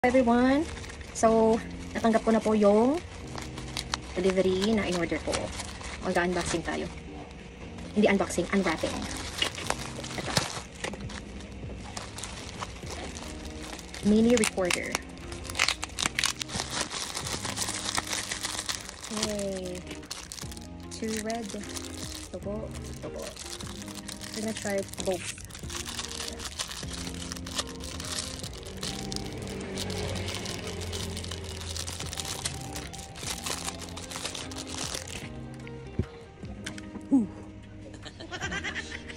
Everyone, so natanggap ko na po yung delivery na in-order ko. Mag-unboxing tayo. Hindi unboxing, unwrapping. Ito. Mini recorder. Yay. 2 red. Tubo. I'm gonna try both. Ooh.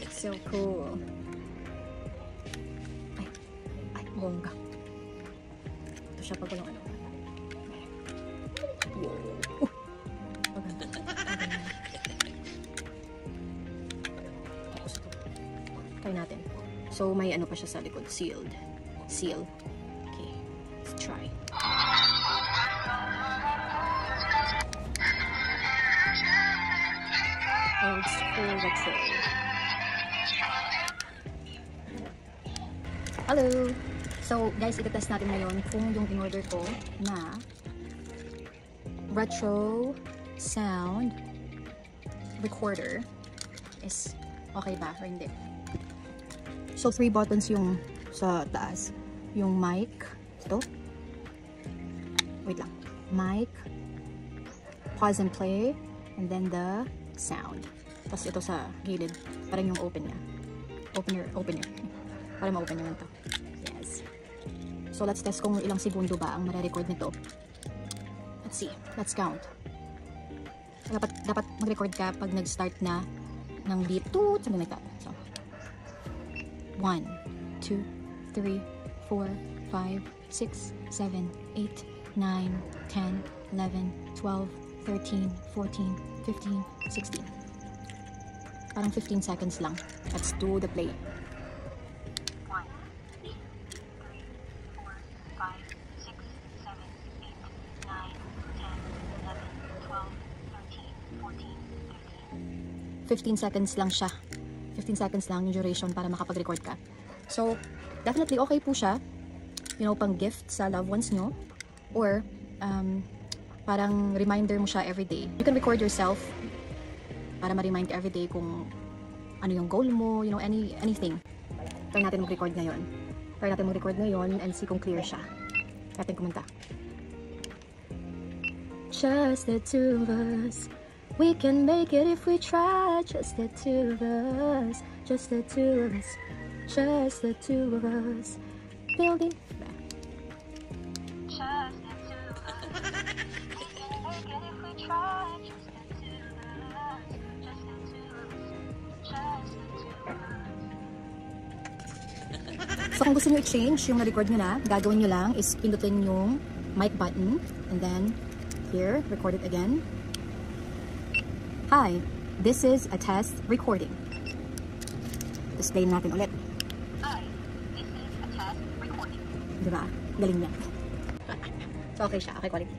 It's so cool. Ay, bongga. Ito siya pag walang ano. Wow. Maganda. Tapos ito. Try natin. So, may ano pa siya sa likod. Sealed. Seal. Okay. Let's try. Old school retro. Hello! So, guys, itetest natin ngayon kung yung in-order ko na retro sound recorder is okay ba or hindi. So, 3 buttons yung sa taas. Yung mic. Ito. Wait lang. Mic. Pause and play. And then the sound. Tapos ito sa gilid. Parang yung open niya. Opener. Para ma-open naman to. Yes. So, let's test kung ilang segundo ba ang mare-record nito. Let's see. Let's count. Dapat mag-record ka pag nag-start na ng beep. Something like that. So, 1, 2, 3, 4, 5, 6, 7, 8, 9, 10, 11, 12, 13, 14, 15, 16. Parang 15 seconds lang. Let's do the play. 1, 2, 3, 4, 5, 6, 7, 8, 9, 10, 11, 12, 13, 14, 15 seconds lang siya. 15 seconds lang yung duration para makapag-record ka. So, definitely okay po siya. You know, pang gift sa loved ones nyo. Or, parang reminder mo siya everyday. You can record yourself para ma-remind ka everyday kung ano yung goal mo, you know, anything. Try natin mag-record ngayon. And see kung clear siya. Natin kumanta. Just the two of us. We can make it if we try. Just the two of us. Just the two of us. Just the two of us. Building. just the two of us. We can make it if we try. Just the two of us. Just the two of us. Just the two of us. So kung gusto nyo i-change yung na-record nyo na, gagawin nyo lang is pindutin yung mic button. And then, here, record it again. Hi, this is a test recording. Display natin ulit. Hi, this is a test recording. Diba? Galing niya. So okay siya, okay quality.